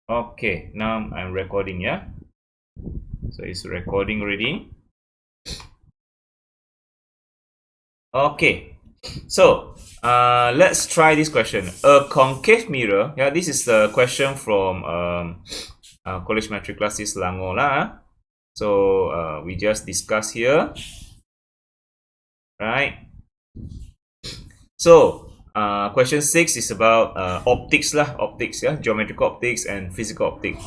Okay, now I'm recording, yeah? So it's recording already. Okay, so let's try this question. A concave mirror, yeah, this is the question from college metric classes Lango lah. So we just discussed here, right? So question 6 is about optics lah, optics, yeah, geometrical optics and physical optics.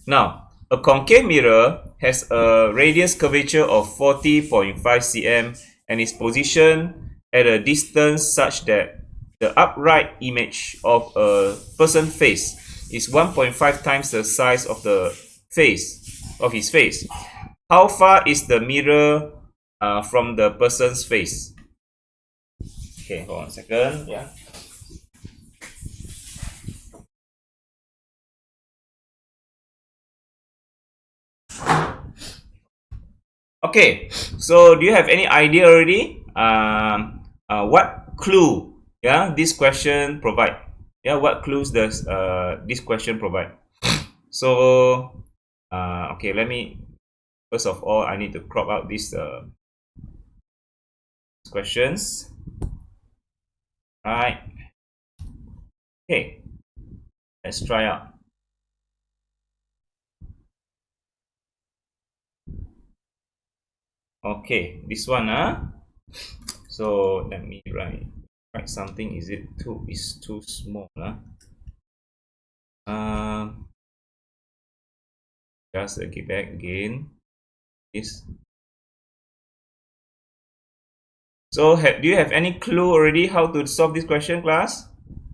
Now, a concave mirror has a radius curvature of 40.5 cm and is positioned at a distance such that the upright image of a person's face is 1.5 times the size of the face of his face. How far is the mirror from the person's face? Okay, hold on a second. Yeah. Okay, so do you have any idea already? What clue? Yeah, this question provide. Yeah, what clues does this question provide? So, okay, let me. First of all, I need to crop out these questions. Right. Okay, let's try out. Okay, this one, so let me write something. Is too small, just get back again. This. So do you have any clue already how to solve this question, class?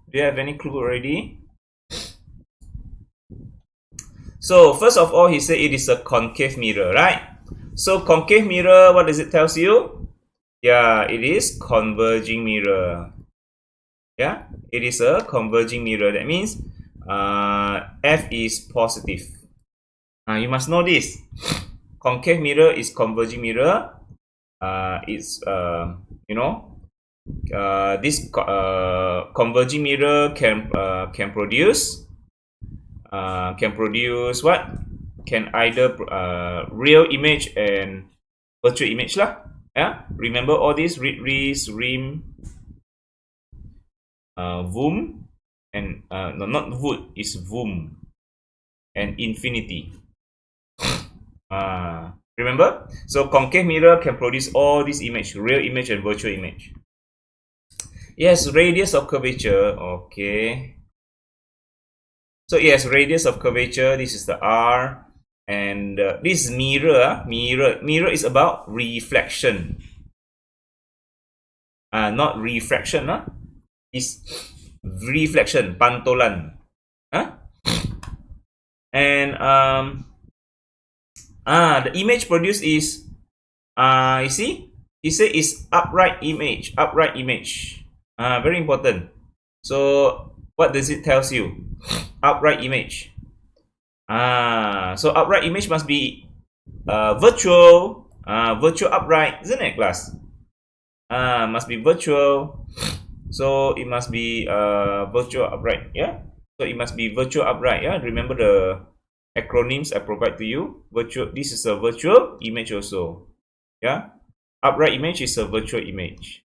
Do you have any clue already? So first of all, he said it is a concave mirror, right? So concave mirror, what does it tell you? Yeah, it is converging mirror. Yeah, it is a converging mirror. That means F is positive. You must know this. Concave mirror is converging mirror. It's this converging mirror can produce what? Can either real image and virtual image lah. Yeah, remember all this: ris, rim, voom, and no, not voot, is voom, and infinity. Remember? So concave mirror can produce all these image, real image and virtual image. Yes, radius of curvature. Okay. So yes, radius of curvature. This is the R, and this mirror. Mirror is about reflection. Not refraction. Is reflection, pantolan. And the image produced is you see, he said is upright image. Very important. So what does it tells you? Upright image. So upright image must be virtual upright, isn't it, class? Must be virtual. So it must be virtual upright. Yeah. So it must be virtual upright. Yeah. Remember the acronyms I provide to you. Virtual. This is a virtual image also. Yeah. Upright image is a virtual image.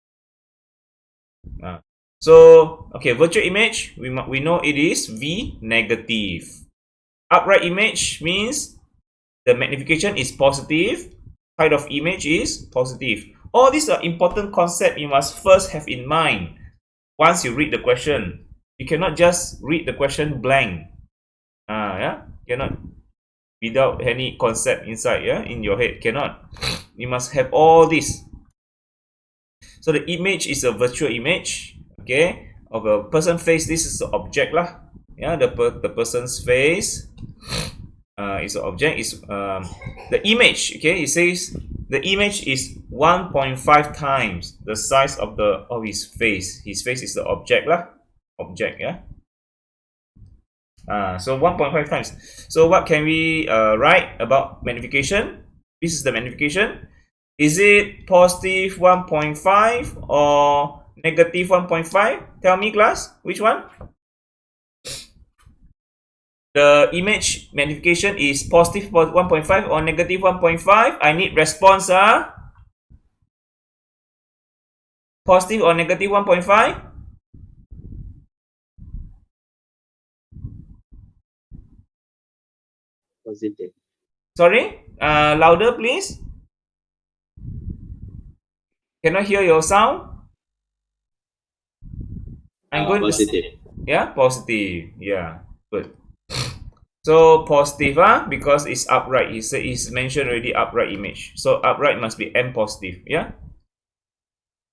So okay, virtual image, we know it is V negative. Upright image means the magnification is positive, height of image is positive. All these are important concepts you must first have in mind once you read the question. You cannot just read the question blank. Yeah, cannot without any concept inside, yeah, in your head. Cannot. You must have all this. So the image is a virtual image, okay, of a person face. This is the object lah. Yeah, the person's face is an object. Is the image. Okay, it says the image is 1.5 times the size of his face. His face is the object lah. Object, yeah. So 1.5 times. So what can we write about magnification? This is the magnification. Is it positive 1.5 or negative 1.5? Tell me, class, which one? the image magnification is positive 1.5 or negative 1.5? I need response. Positive or negative 1.5? Positive. Sorry? Louder, please. Cannot hear your sound. I'm going Positive. Yeah, positive. Yeah, good. So positive, because it's upright. It's mentioned already upright image. So upright must be M positive. Yeah.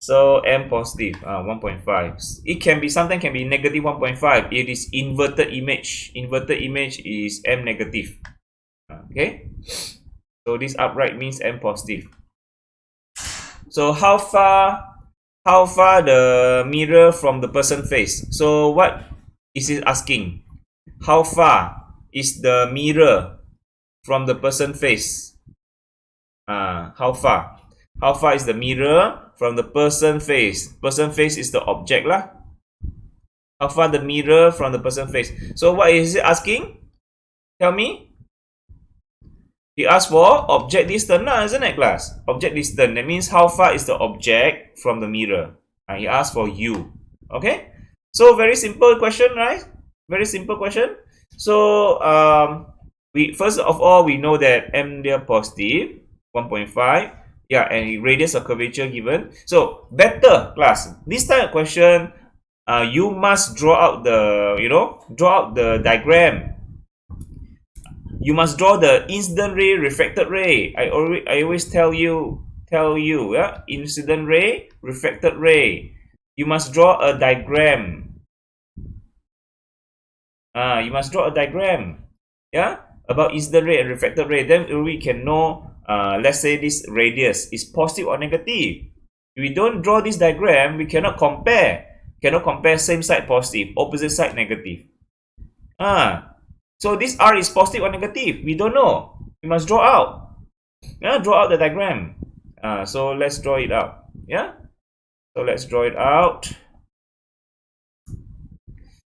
So M positive, 1.5. It can be sometimes can be negative 1.5. It is inverted image. Inverted image is M negative. Okay. So this upright means M positive. So how far the mirror from the person face? So what is it asking? How far is the mirror from the person face? How far? How far is the mirror from the person face? Person face is the object lah. How far the mirror from the person face? So what is it asking? Tell me. He asked for object distance, isn't it, class? Object distance. That means how far is the object from the mirror? He asked for U. Okay. So very simple question, right? Very simple question. So we first of all we know that M dia positive 1.5. Yeah, and radius of curvature given. So better, class. This type of question, you must draw out the diagram. You must draw the incident ray, refracted ray. I always tell you, yeah, incident ray, refracted ray. You must draw a diagram. You must draw a diagram, yeah, about incident ray and refracted ray. Then we can know, let's say this radius is positive or negative. If we don't draw this diagram, we cannot compare. Cannot compare same side positive, opposite side negative. So this R is positive or negative? We don't know. We must draw out. Yeah, draw out the diagram. So let's draw it out. Yeah. So let's draw it out.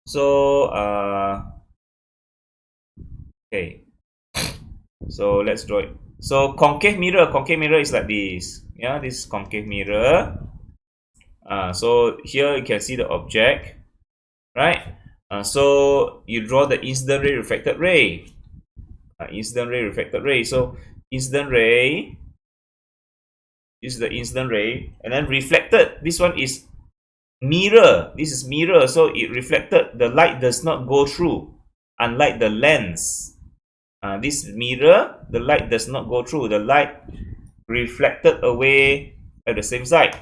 So okay. So let's draw it. So concave mirror is like this. Yeah, this is concave mirror. So here you can see the object, right? So you draw the incident ray, refracted ray. Incident ray, refracted ray. So incident ray is the incident ray, and then reflected. This one is mirror. This is mirror. So it reflected. The light does not go through, unlike the lens. This mirror, the light does not go through. The light reflected away at the same side.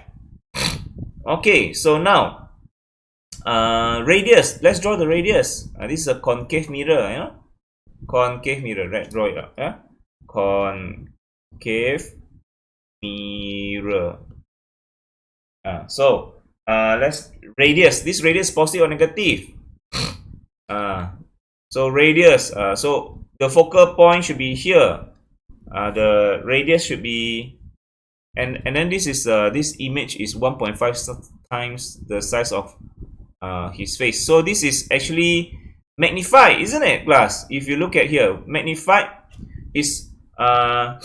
Okay, so now radius. Let's draw the radius. This is a concave mirror, you know. Concave mirror, right? Draw it up. Yeah. Concave mirror. So let's radius. This radius positive or negative? So radius. So the focal point should be here. The radius should be, and then this is this image is 1.5 times the size of his face. So this is actually magnified, isn't it, class? If you look at here, magnified is upright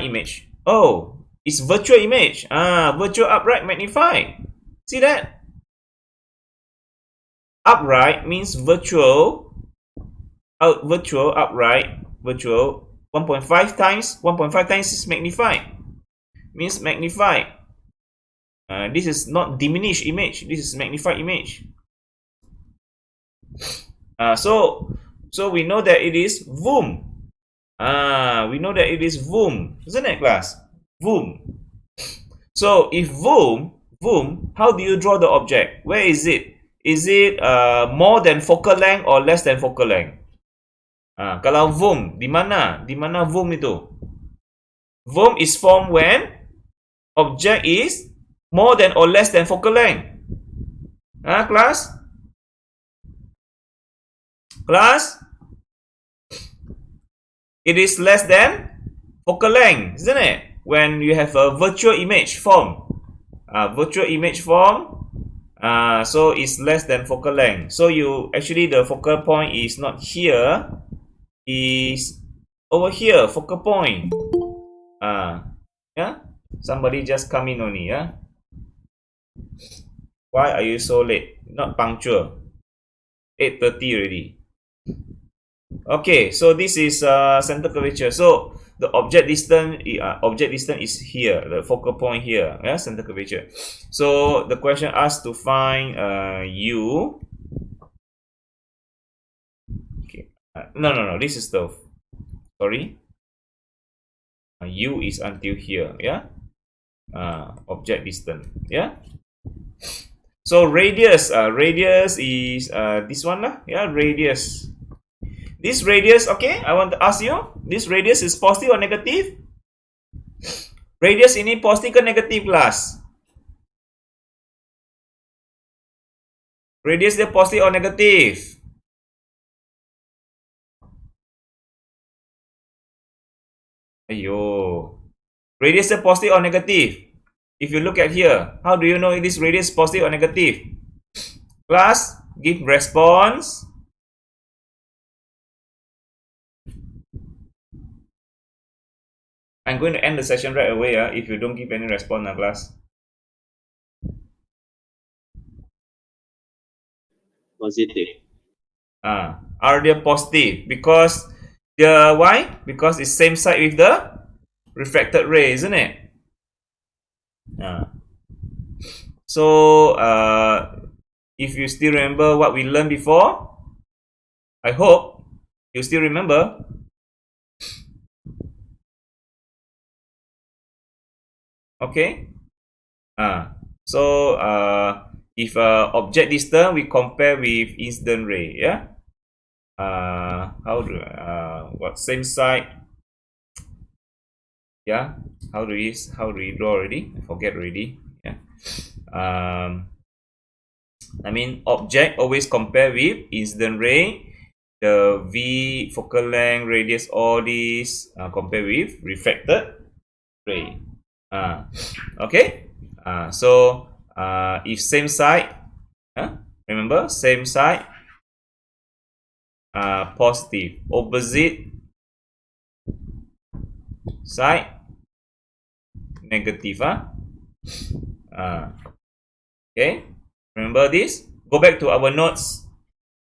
image. Oh, it's virtual image. Virtual upright magnified. See that? Upright means virtual. Virtual upright. Virtual 1.5 times. 1.5 times is magnified. Means magnified. This is not diminished image. This is magnified image. So we know that it is VOOM. We know that it is VOOM, isn't it, class? VOOM. So if VOOM, how do you draw the object? Where is it? Is it more than focal length or less than focal length? Kalau VOOM, di mana? Di mana VOOM itu? VOOM is formed when object is more than or less than focal length. Class? Class? It is less than focal length, isn't it? When you have a virtual image form. Virtual image form, So it's less than focal length. So you actually the focal point is not here, is over here, focal point. Yeah, somebody just come in only. Yeah, why are you so late? Not punctual. 8:30 already. Okay, so this is center curvature. So the object distance is here, the focal point here. Yeah, center curvature. So the question asks to find u. Okay, no. This is the sorry. U is until here. Yeah, object distance. Yeah. So radius is this one lah. Yeah, radius. This radius, okay, I want to ask you, this radius is positive or negative? Radius ini positif ke negatif kelas? Radius dia positif or negatif? Ayo. Radius dia positif or negatif? If you look at here, how do you know this radius is positive or negative? Class, give response. I'm going to end the session right away if you don't give any response, class. Positive. Are they positive? Because the why? Because it's same side with the refracted ray, isn't it? So if you still remember what we learned before, I hope you still remember. Okay. So if object distance we compare with incident ray, yeah. How do what same side? Yeah. How do we draw already? I forget already. Yeah. I mean object always compare with incident ray. The V, focal length, radius, all these compare with refracted ray. Okay. So if same side, remember same side, positive, opposite side negative. Okay, remember this. Go back to our notes.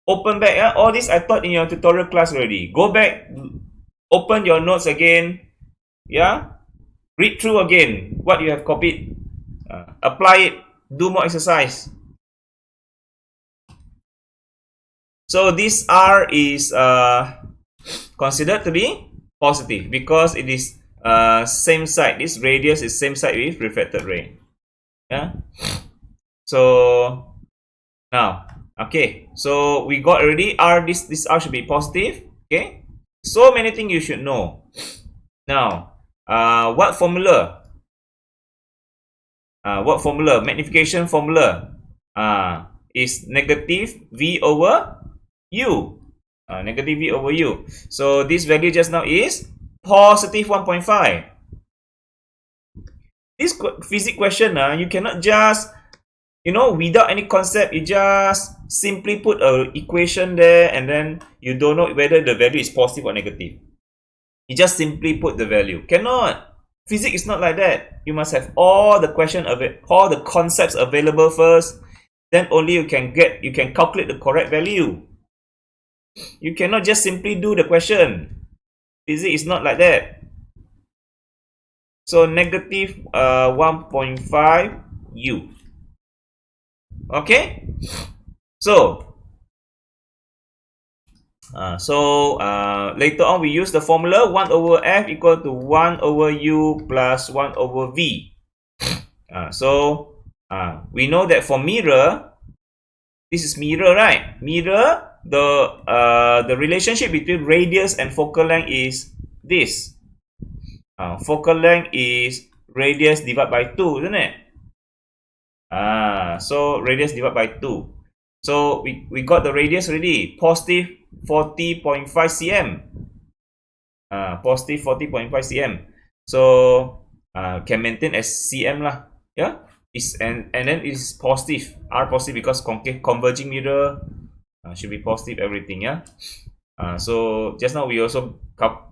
Open back. All this I taught in your tutorial class already. Go back, open your notes again. Yeah, read through again what you have copied. Apply it. Do more exercise. So this R is considered to be positive because it is same side. This radius is same side with refracted ray. Yeah. So now, okay. So we got already R. This R should be positive. Okay. So many things you should know. Now, what formula? Magnification formula is negative V over U. Negative V over U. So this value just now is positive 1.5. This physics question, you cannot just, without any concept, you just simply put an equation there and then you don't know whether the value is positive or negative. You just simply put the value. Cannot. Physics is not like that. You must have all the all the concepts available first. Then only you can calculate the correct value. You cannot just simply do the question. Physics is not like that. So negative 1.5 U. Okay. So later on we use the formula 1 over F equal to 1 over U plus 1 over V. We know that for mirror, this is mirror, right? Mirror, the relationship between radius and focal length is this. Focal length is radius divided by 2, isn't it? So radius divided by 2. So we got the radius already, positive 40.5 cm. Positive 40.5 cm. So can maintain as cm lah. Yeah, and then it's positive, R positive, because concave converging mirror should be positive everything, yeah. So just now we also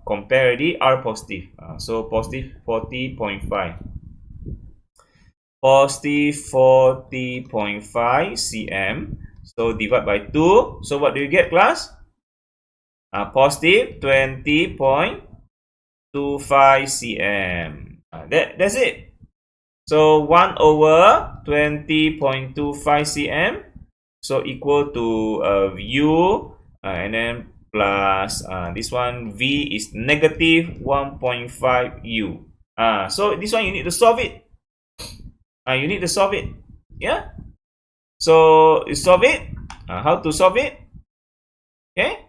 compare already, R positive, so positive 40.5, positive 40.5 cm, so divide by 2, so what do you get, class? Positive 20.25 cm. That's it. So 1 over 20.25 cm, so equal to u, and then plus this one, v is negative 1.5 u. So this one you need to solve it. You need to solve it. Yeah. So you solve it. How to solve it? Okay.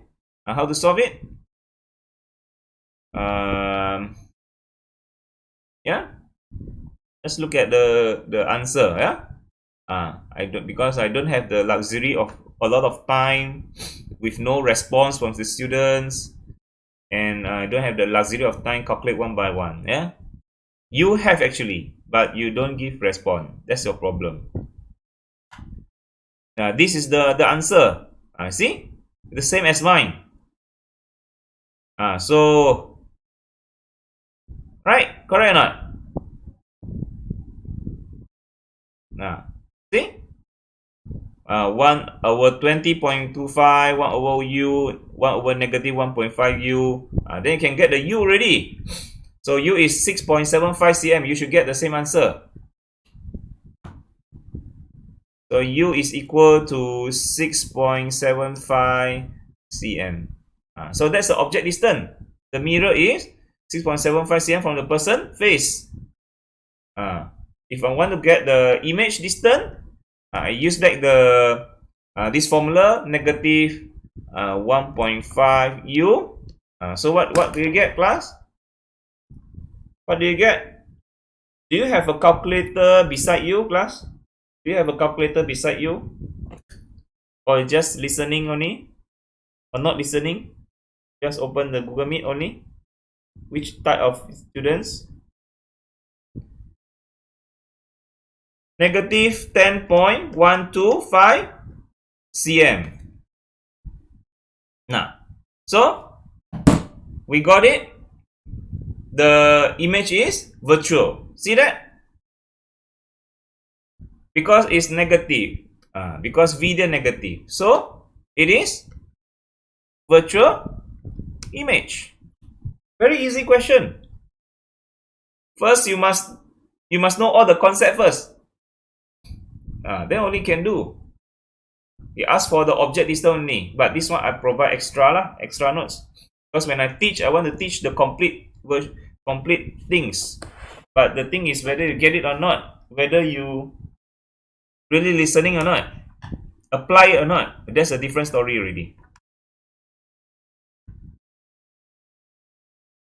How to solve it? Yeah. Let's look at the answer. Yeah. Because I don't have the luxury of a lot of time with no response from the students, and I don't have the luxury of time calculate one by one. Yeah. You have actually, but you don't give response. That's your problem. This is the answer. See, the same as mine. So right, correct or not? See, 1 over 20.25, 1 over u, 1 over negative 1.5 u. Then you can get the u already. So u is 6.75 cm. You should get the same answer. So u is equal to 6.75 cm. So that's the object distance. The mirror is 6.75 cm from the person face. If I want to get the image distance, I use back the this formula, negative 1.5 u. So what do you get, class? What do you get? Do you have a calculator beside you, class? Do you have a calculator beside you? Or just listening only? Or not listening? Just open the Google Meet only? Which type of students? Negative 10.125 cm. Now, so we got it. The image is virtual. See that? Because it's negative. Because v the negative. So it is virtual image. Very easy question. First, you must know all the concept first. Then only can do. They ask for the object distance only, but this one I provide extra notes, because when I teach, I want to teach the complete things. But the thing is whether you get it or not, whether you really listening or not, apply it or not, that's a different story already.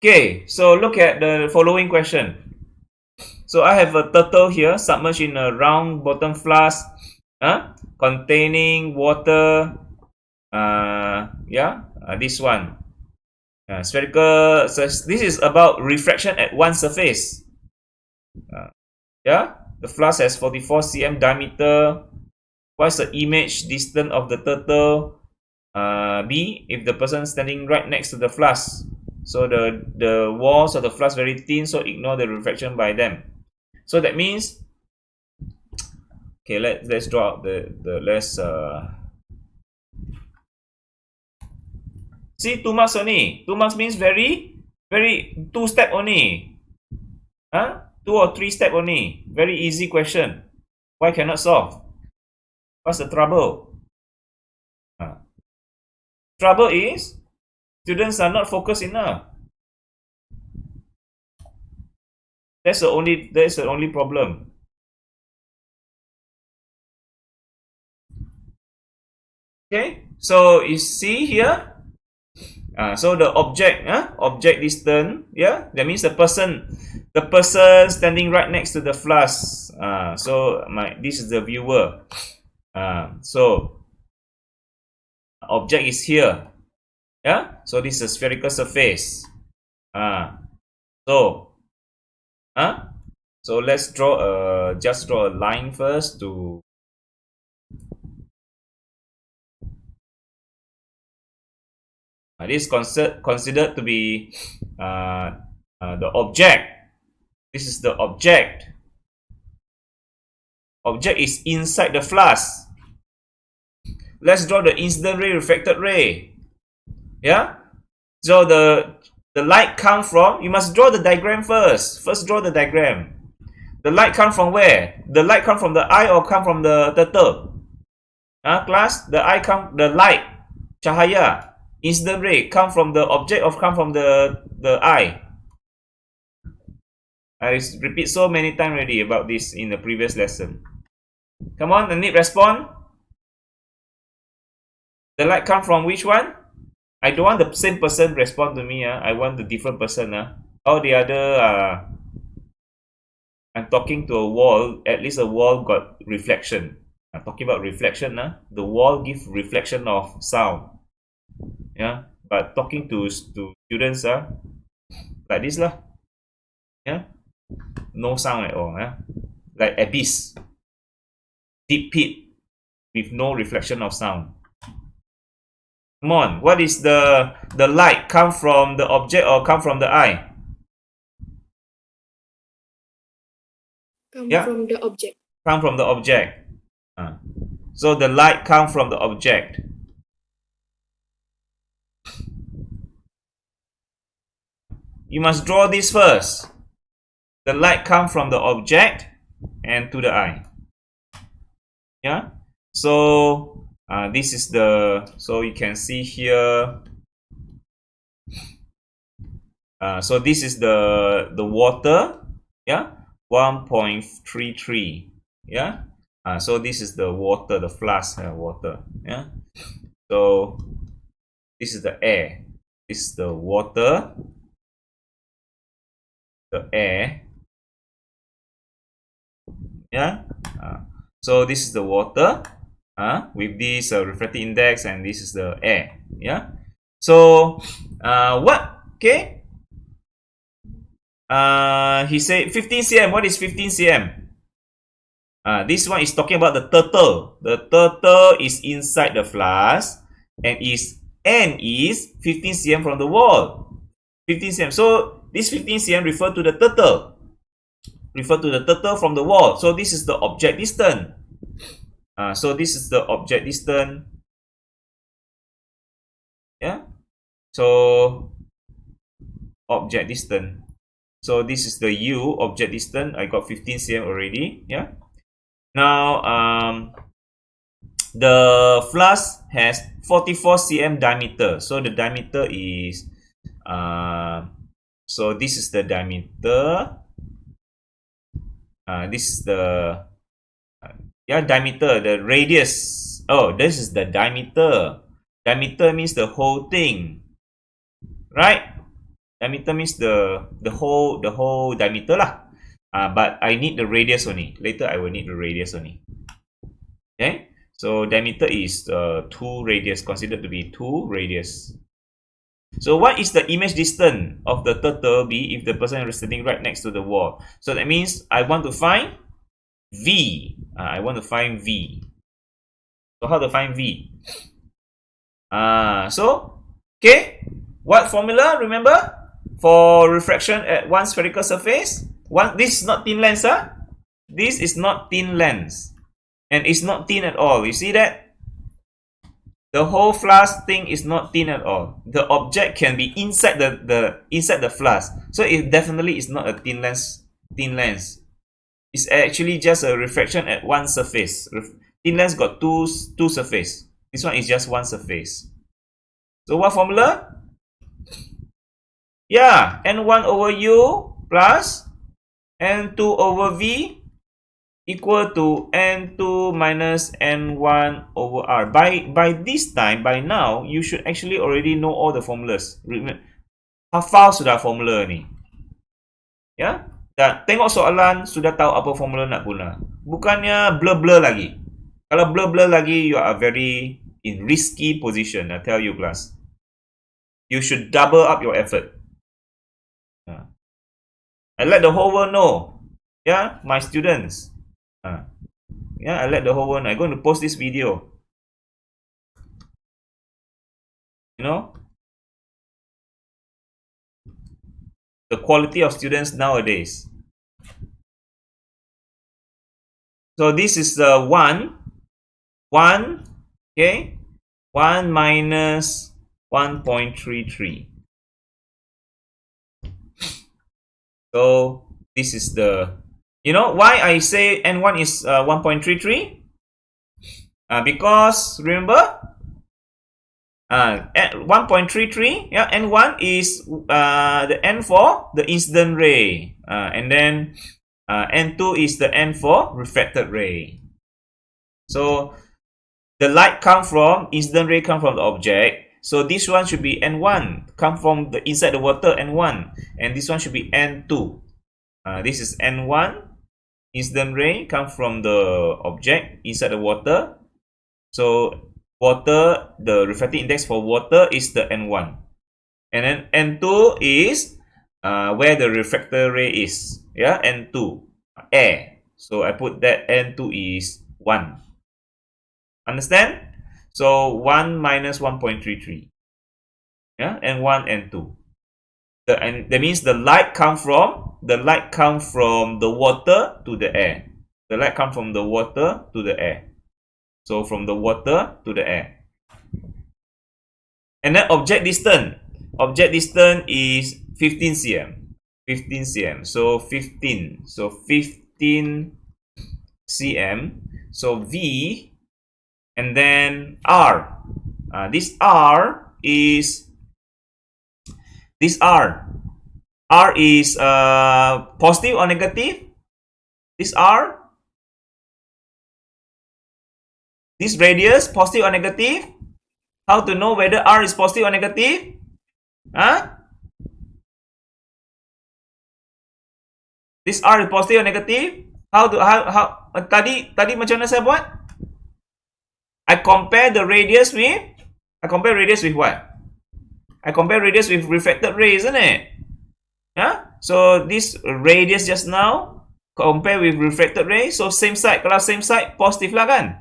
Okay, so look at the following question. So I have a turtle here submerged in a round bottom flask containing water. This one. Spherical. So this is about refraction at one surface. The flask has 44 cm diameter. What's the image distance of the turtle? B, if the person standing right next to the flask. So the walls of the flask very thin, so ignore the refraction by them. So that means, okay, let's draw out see, 2 marks only. 2 marks means very 2 step only. 2 or 3 step only. Very easy question. Why cannot solve? What's the trouble? Trouble is students are not focused enough. That's the only problem. Okay, so you see here. So the object distance, that means the person standing right next to the flask. So this is the viewer. So object is here. So this is a spherical surface. So So let's draw just draw a line first to this is considered to be the object. This is the object. Object is inside the flask. Let's draw the incident ray, reflected ray. Yeah. So the light comes from. You must draw the diagram first. First, draw the diagram. The light comes from where? The light comes from the eye or come from the turtle? Class. The light, cahaya, incident ray come from the object or come from the eye? I repeat so many times already about this in the previous lesson. Come on, I need respond. The light come from which one? I don't want the same person respond to me. I want the different person. Or the other. I'm talking to a wall. At least a wall got reflection. I'm talking about reflection. The wall gives reflection of sound. Yeah. But talking to students, like this lah. Yeah. No sound at all. Like abyss. Deep pit with no reflection of sound. Come on, what is the light come from the object or come from the eye? From the object. Come from the object. So the light come from the object. You must draw this first. The light come from the object and to the eye. Yeah. So this is so you can see here. So this is the water. Yeah. 1.33. Yeah. So this is the water, the flask water. Yeah. So this is the air. This is the water. The air. Yeah. So this is the water. With this refractive index, and this is the air. Yeah. So what? Okay. He said 15 cm. What is 15 cm? This one is talking about the turtle. The turtle is inside the flask and is 15 cm from the wall. 15 cm. So this 15 cm refer to the turtle. Refer to the turtle from the wall. So this is the object distance. So this is the object distance. Yeah. So object distance. So this is the U, object distance. I got 15 cm already. Yeah. Now the flask has 44 cm diameter. So the diameter is so this is the diameter. This is the diameter, the radius. Oh, this is the diameter. Diameter means the whole thing, right? Diameter means the whole diameter lah. But I need the radius only. Later I will need the radius only. Okay, so diameter is 2 radius, considered to be 2 radius. So what is the image distance of the turtle be if the person is sitting right next to the wall? So that means I want to find V. I want to find V. So how to find V? So okay, what formula? Remember, for refraction at one spherical surface, this is not thin lens. This is not thin lens, and it's not thin at all. You see that? The whole flask thing is not thin at all. The object can be inside inside the flask, so it definitely is not a thin lens. Thin lens. It's actually just a refraction at one surface. Thin lens got two surface. This one is just one surface. So what formula? Yeah, N1 over U plus N2 over V equal to N2 minus N1 over R. By this time, by now, you should actually already know all the formulas. Hafal sudah formula ni. Ya? Dan tengok soalan, sudah tahu apa formula nak guna. Bukannya blur-blur lagi. Kalau blur-blur lagi, you are very in risky position. I tell you, class. You should double up your effort. I let the whole world know. yeah, my students. Yeah, I let the whole world know. I'm going to post this video. You know, the quality of students nowadays. So this is the 1, okay, 1 minus 1.33. So this is the, you know why I say N1 is 1.33? Because remember, 1.33, yeah, N1 is the N for the incident ray, and then N2 is the N for refracted ray. So the light come from, incident ray come from the object. So this one should be N1, come from the inside the water, N1, and this one should be N2. This is N1, incident ray come from the object inside the water. So water, the refractive index for water is the N1, and then N2 is where the refractor ray is. Yeah, N2, air. So I put that N2 is 1. Understand? So 1 minus 1.33. Yeah, N1, N2. And that means the light come from the water to the air. The light come from the water to the air. So from the water to the air. And then object distance. Object distance is 15 cm. 15 cm. So 15. So 15 cm. So V, and then R. This R is positive or negative? This R, this radius, positive or negative? How to know whether R is positive or negative? This R is positive or negative? How tadi macam mana saya buat? I compare radius with what? I compare radius with refracted ray, isn't it? So this radius just now compare with refracted ray, so same side. Kalau same side, positive lah kan?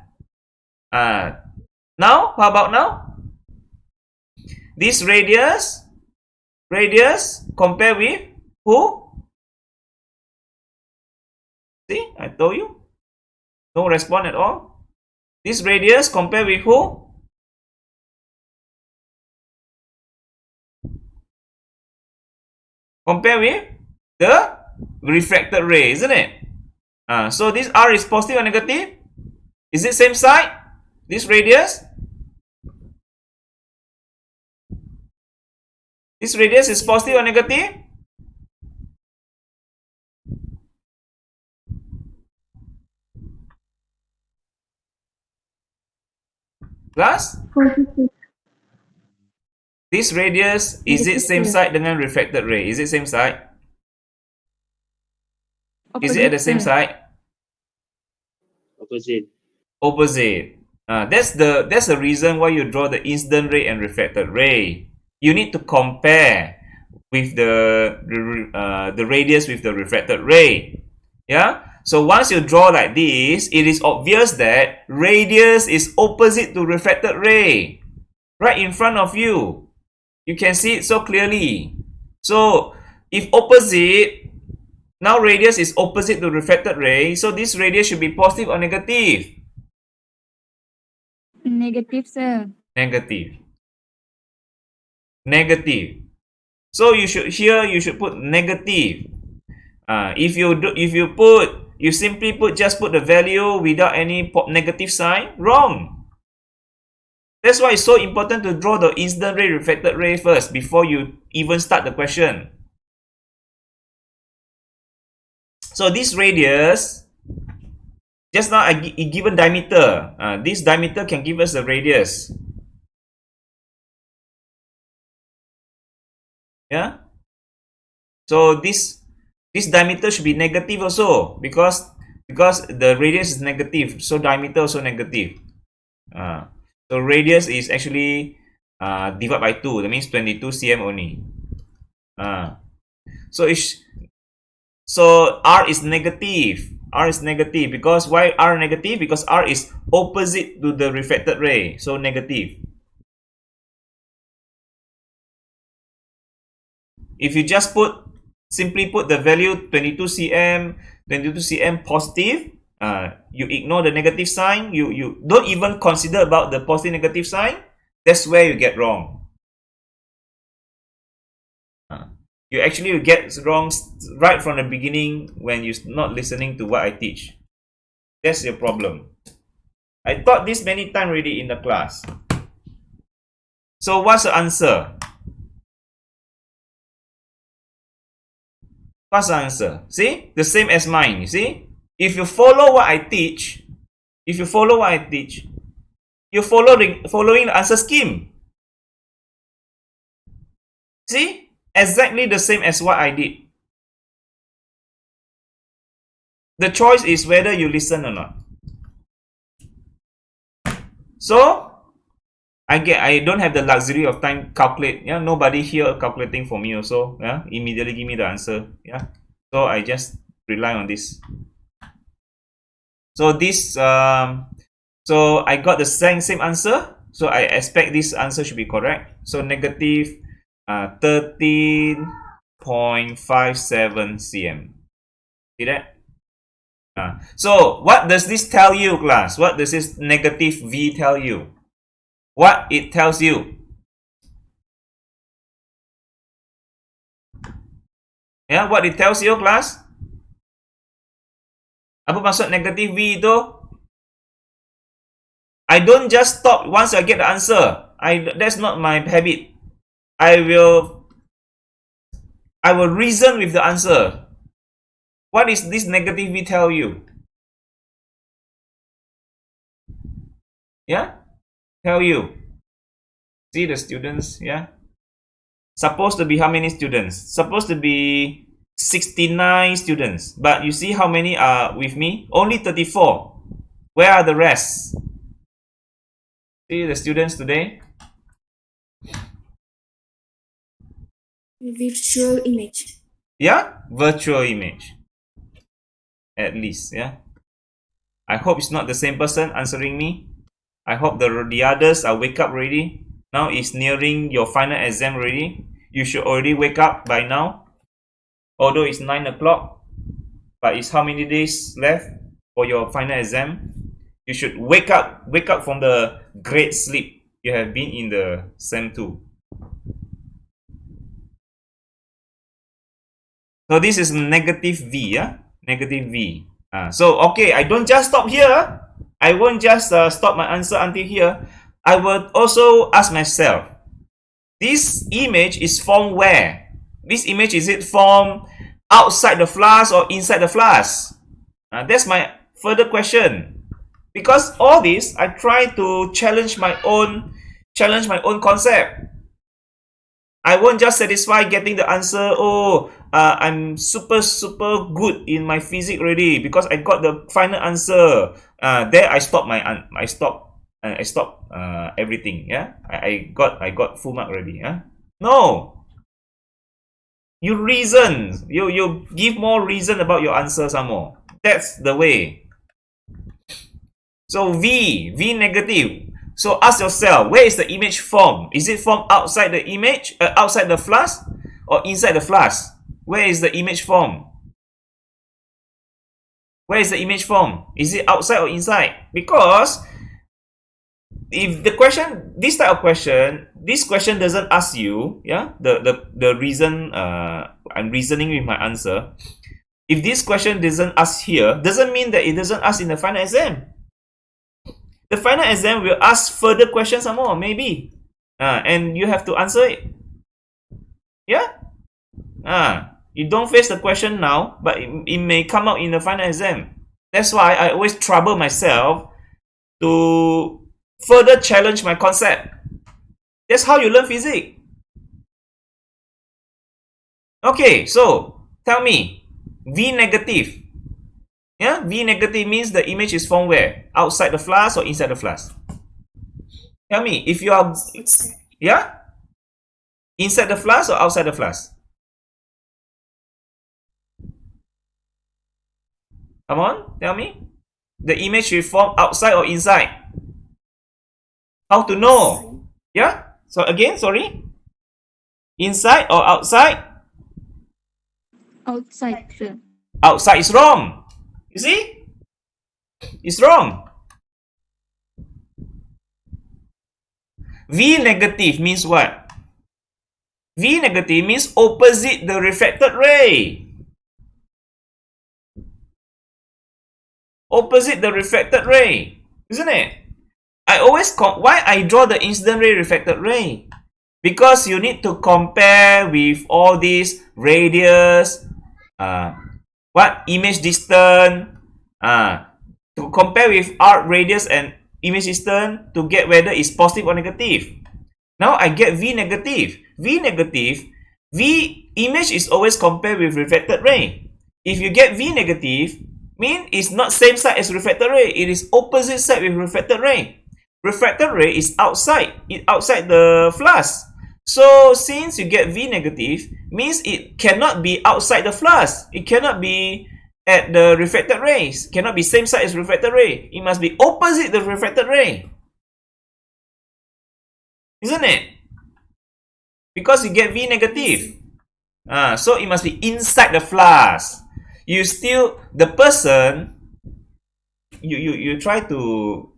Now, how about now? This radius compare with who? See, I told you. No response at all. This radius compare with who? Compare with the refracted ray, isn't it? So this R is positive or negative? Is it same side? This radius? This radius is positive or negative? Plus? Positive. This radius, is it same side dengan refracted ray? Is it same side? Is it at the same side? Opposite. That's the reason why you draw the incident ray and refracted ray. You need to compare with the radius with the refracted ray. Yeah. So once you draw like this, it is obvious that radius is opposite to refracted ray, right in front of you. You can see it so clearly. So if opposite, now radius is opposite to refracted ray, so this radius should be positive or negative? Negative, sir. Negative. So you should put negative. If you simply just put the value without any negative sign, wrong. That's why it's so important to draw the incident ray, refracted ray first before you even start the question. So this radius, just now I given diameter. This diameter can give us the radius. Yeah. So this diameter should be negative also because the radius is negative. So diameter also negative. So radius is actually divided by 2. That means 22 cm only. So So R is negative. R is negative. Because why R negative? Because R is opposite to the reflected ray. So negative. If you just simply put the value 22 cm positive, you ignore the negative sign, you don't even consider about the positive negative sign, that's where you get wrong. You actually get wrong right from the beginning when you're not listening to what I teach. That's your problem. I taught this many times already in the class. So what's the answer? What's the answer? See? The same as mine, you see? If you follow what I teach, you're following the answer scheme. See? Exactly the same as what I did. The choice is whether you listen or not. So, I don't have the luxury of time calculate. Yeah, nobody here calculating for me also. Yeah, immediately give me the answer. Yeah, so I just rely on this. So this so I got the same answer. So I expect this answer should be correct. So negative 13.57 cm. See that? So what does this tell you, class? What does this negative V tell you? What it tells you? Yeah, what it tells you, class? Apa maksud negative V itu? I don't just stop once I get the answer. That's not my habit. I will reason with the answer. What is this negative V tell you? Yeah? Tell you. See the students, yeah? Supposed to be how many students? Supposed to be 69 students. But you see how many are with me? Only 34. Where are the rest? See the students today? Virtual image. Yeah? Virtual image. At least, yeah? I hope it's not the same person answering me. I hope the others are wake up already. Now it's nearing your final exam already. You should already wake up by now. Although it's 9 o'clock. But it's how many days left for your final exam? You should wake up from the great sleep you have been in the SEM 2. So this is negative V, yeah? Negative V. So, okay, I don't just stop here. I won't just stop my answer until here. I will also ask myself, this image is formed where? This image, is it formed outside the flask or inside the flask? That's my further question. Because all this, I try to challenge my own concept. I won't just satisfy getting the answer, I'm super good in my physics already because I got the final answer. There I stop everything. Yeah, I got full mark already. Yeah, no. You reason. You give more reason about your answer some more. That's the way. So V negative. So ask yourself, where is the image formed? Is it formed outside the image, outside the flask, or inside the flask? Where is the image formed? Where is the image formed? Is it outside or inside? Because if the question, this type of question, this question doesn't ask you, yeah, the reason I'm reasoning with my answer. If this question doesn't ask here, doesn't mean that it doesn't ask in the final exam. The final exam will ask further questions some more, maybe. And you have to answer it. Yeah? You don't face the question now, but it may come out in the final exam. That's why I always trouble myself to further challenge my concept. That's how you learn physics. Okay, so tell me, V negative. Yeah, V negative means the image is formed where? Outside the flask or inside the flask? Tell me, if you are, yeah? Inside the flask or outside the flask? Come on, tell me. The image will form outside or inside? How to know? Yeah? So again, sorry. Inside or outside? Outside, sir. Outside is wrong. You see? It's wrong. V negative means what? V negative means opposite the refracted ray. Opposite the refracted ray, isn't it? I always why I draw the incident ray, refracted ray? Because you need to compare with all these radius, image distance, to compare with arc radius and image distance to get whether it's positive or negative. Now I get V negative. V negative, V image is always compared with refracted ray. If you get V negative, mean it's not same side as refracted ray. It is opposite side with refracted ray. Refracted ray is outside. It's outside the flash. So since you get V negative, means it cannot be outside the flash. It cannot be at the refracted rays. Cannot be same side as refracted ray. It must be opposite the refracted ray. Isn't it? Because you get V negative. So it must be inside the flash. You still, the person, you try to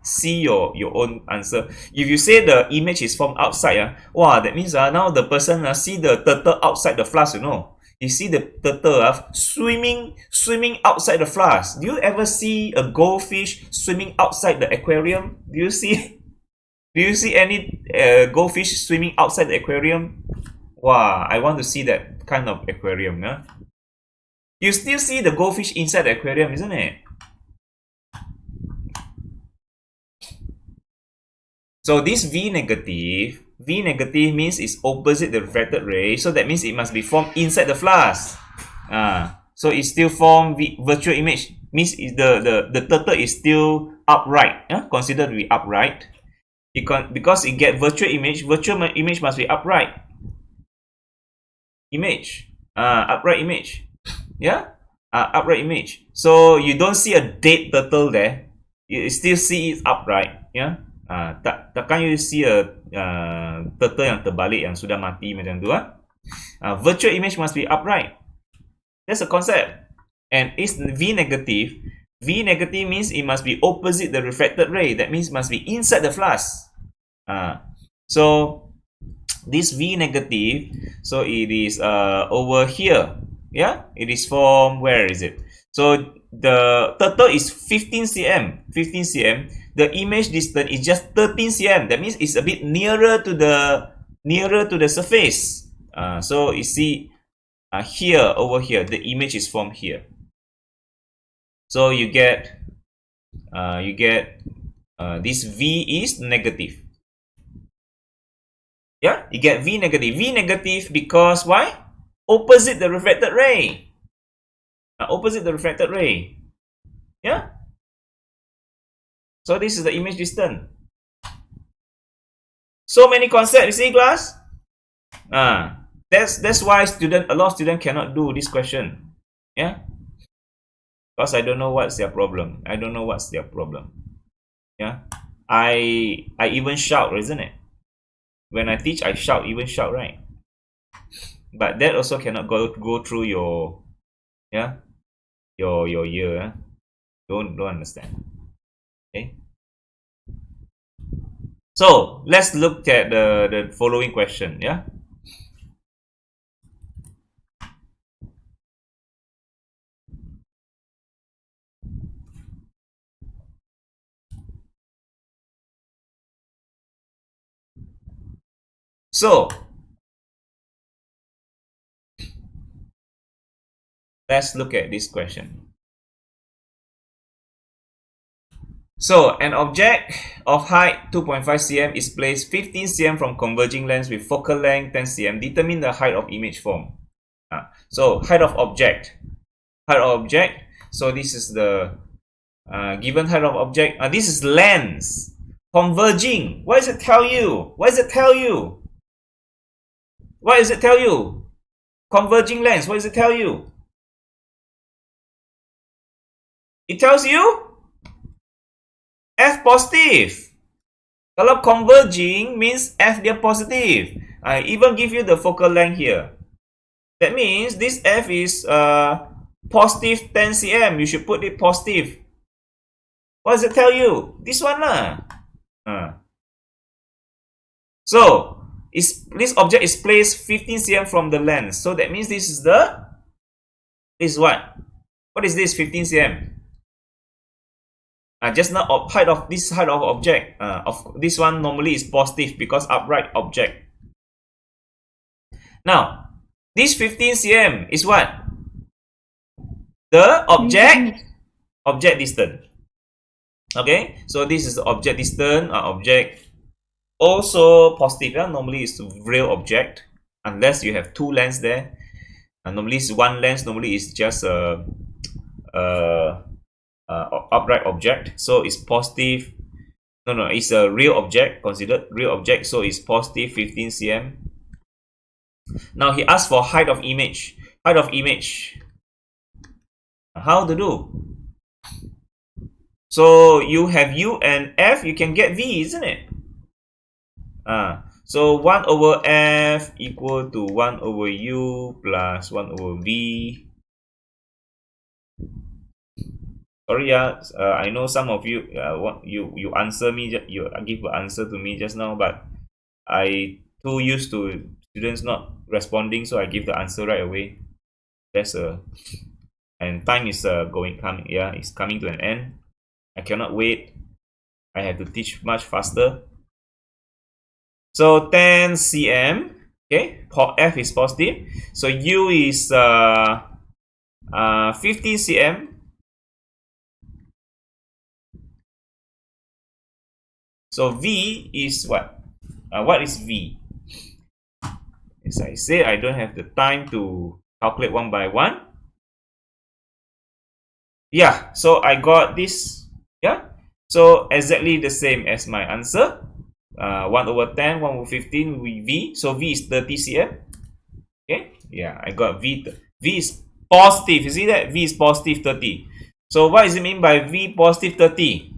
see your own answer. If you say the image is from outside, that means now the person see the turtle outside the flash, you know. You see the turtle swimming outside the flash. Do you ever see a goldfish swimming outside the aquarium? Do you see any goldfish swimming outside the aquarium? Wow, I want to see that kind of aquarium. You still see the goldfish inside the aquarium, isn't it? So this V negative means it's opposite the refracted ray, so that means it must be formed inside the flash. So it still form virtual image, means the turtle is still upright, considered to be upright. Because it get virtual image must be upright. Upright image. Upright image. So you don't see a dead turtle there. You still see it upright. Takkan you see a turtle yang terbalik yang sudah mati macam tu. Virtual image must be upright. That's a concept. And it's V negative. V negative means it must be opposite the refracted ray. That means it must be inside the flash. So this V negative, so it is over here. It is from, where is it? So the turtle is 15 cm. The image distance is just 13 cm. That means it's a bit nearer to the surface. So you see here, over here, the image is from here. So you get this V is negative. You get V negative. V negative because why? Opposite the refracted ray. Opposite the refracted ray. So this is the image distance. So many concepts, you see, class? That's why a lot of students cannot do this question. Because I don't know what's their problem. I even shout, isn't it? When I teach, I even shout, right? But that also cannot go through your ear. Don't understand. Okay. So let's look at the following question. So let's look at this question. So an object of height 2.5 cm is placed 15 cm from converging lens with focal length 10 cm. Determine the height of image form. So height of object. So this is the given height of object. This is lens. Converging. What does it tell you? Converging lens. What does it tell you? It tells you F positive. Kalau converging means F dia positive. I even give you the focal length here. That means this F is positive 10 cm. You should put it positive. What does it tell you? This one lah. So this object is placed 15 cm from the lens. So that means this is what? What is this 15 cm? Just now height of object. Of this one normally is positive because upright object. Now this 15 cm is what? The object distance. Okay, so this is the object distance. Object also positive. Normally it's real object unless you have two lens there. Normally it's one lens. Normally it's just a upright object. So it's positive. No, it's a real object. Considered real object. So it's positive 15 cm. Now he asked for height of image. Height of image. How to do? So you have U and F, you can get V, isn't it? So 1 over F equal to 1 over U plus 1 over V. Sorry, I know some of you you answer me, you give an answer to me just now, but I too used to students not responding, so I give the answer right away. That's and time is it's coming to an end. I cannot wait. I have to teach much faster. So 10 cm. Okay, F is positive. So U is 50 cm. So V is what? What is V? As I say, I don't have the time to calculate one by one. Yeah, so I got this. Yeah, so exactly the same as my answer. 1 over 10, 1 over 15 with V. So V is 30 cm. Okay, yeah, I got V. V is positive. You see that? V is positive 30. So what does it mean by V positive 30?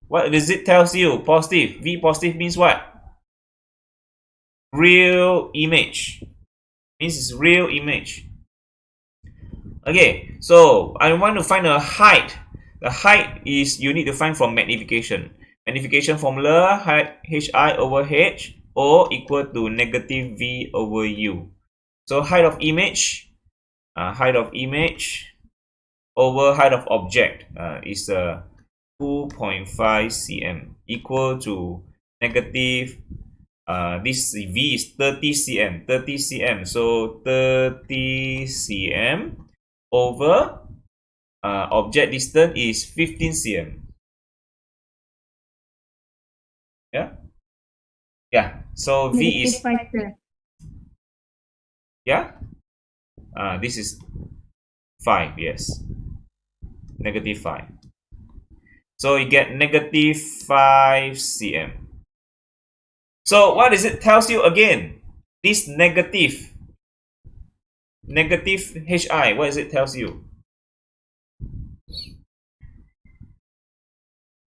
What does it tell you? Positive. V positive means what? Real image. Means it's real image. Okay, so I want to find a height. The height is you need to find from magnification. Magnification formula, height HI over H O equal to negative V over U. So height of image over height of object is 2.5 cm equal to negative this V is 30 cm. So 30 cm over object distance is 15 cm. Yeah. So V is 5, sir. Yeah. This is 5. Yes. Negative 5. So you get negative 5 cm. So what does it tells you again? This negative HI. What does it tells you?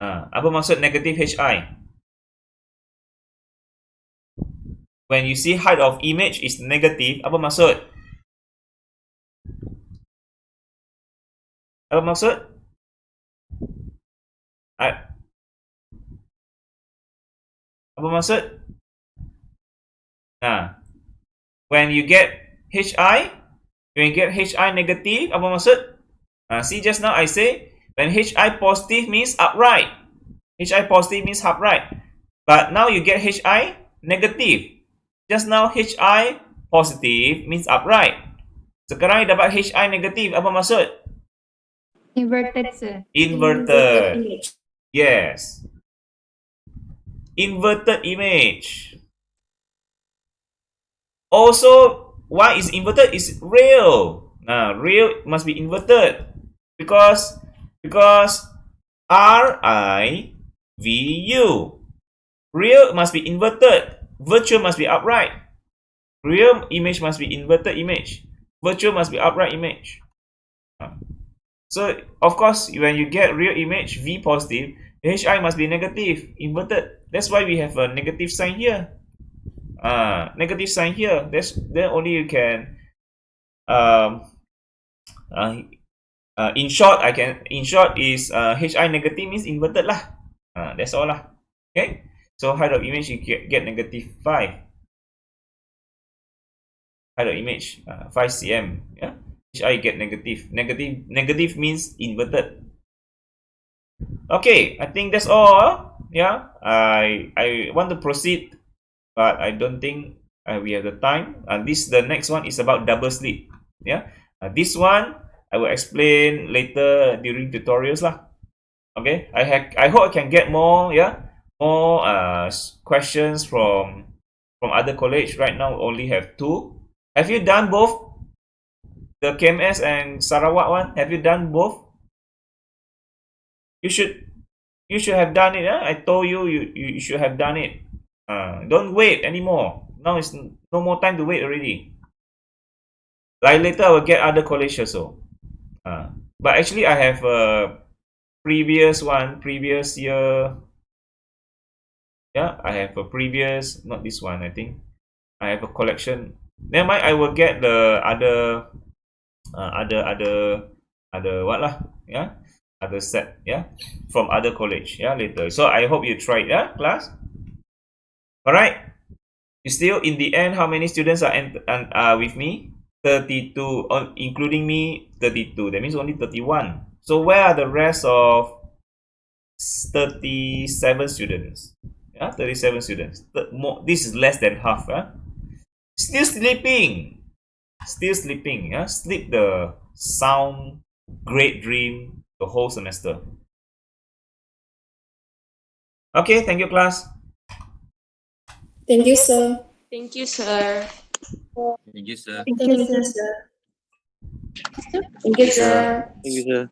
Apa maksud negative HI? When you see height of image is negative, apa maksud? Apa maksud? Apa maksud? When you get HI negative, apa maksud? See just now I say when HI positive means upright. HI positive means upright. But now you get HI negative. Just now HI positive means upright. Sekarang dapat HI negative, apa maksud? Inverted, sir. Inverted. Image. Yes. Inverted image. Also, why is inverted? Is real. Real must be inverted because RIVU. Real must be inverted. Virtual must be upright. Real image must be inverted image. Virtual must be upright image. So of course, when you get real image V positive, HI must be negative, inverted. That's why we have a negative sign here. Negative sign here. Then only you can. Um, uh, in short, in short is HI negative means inverted lah. That's all lah. Okay. So height of image you get negative 5. Height of image 5 cm. Yeah. HI get negative. Negative means inverted. Okay, I think that's all. Yeah, I want to proceed, but I don't think we have the time. The next one is about double slit. Yeah, this one I will explain later during tutorials lah. Okay, I hope I can get more more questions from other college. Right now only have 2. Have you done both? The KMS and Sarawak one. Have you done both? You should have done it. I told you you should have done it. Don't wait anymore. Now it's no more time to wait already. Like later I will get other college also. But actually I have a previous year. Yeah, I have a previous, not this one. I think I have a collection. Never mind. I will get the other what lah. Yeah, other set, from other college, later. So I hope you try it, class. All right. You still in the end, how many students are with me? 32, including me, 32. That means only 31. So where are the rest of 37 students? 37 students. This is less than half. Still sleeping. Sleep the sound great dream the whole semester. Okay, thank you, class. Thank you, sir. Thank you, sir. Thank you, sir. Thank you, sir. Thank you, sir. Thank you, sir.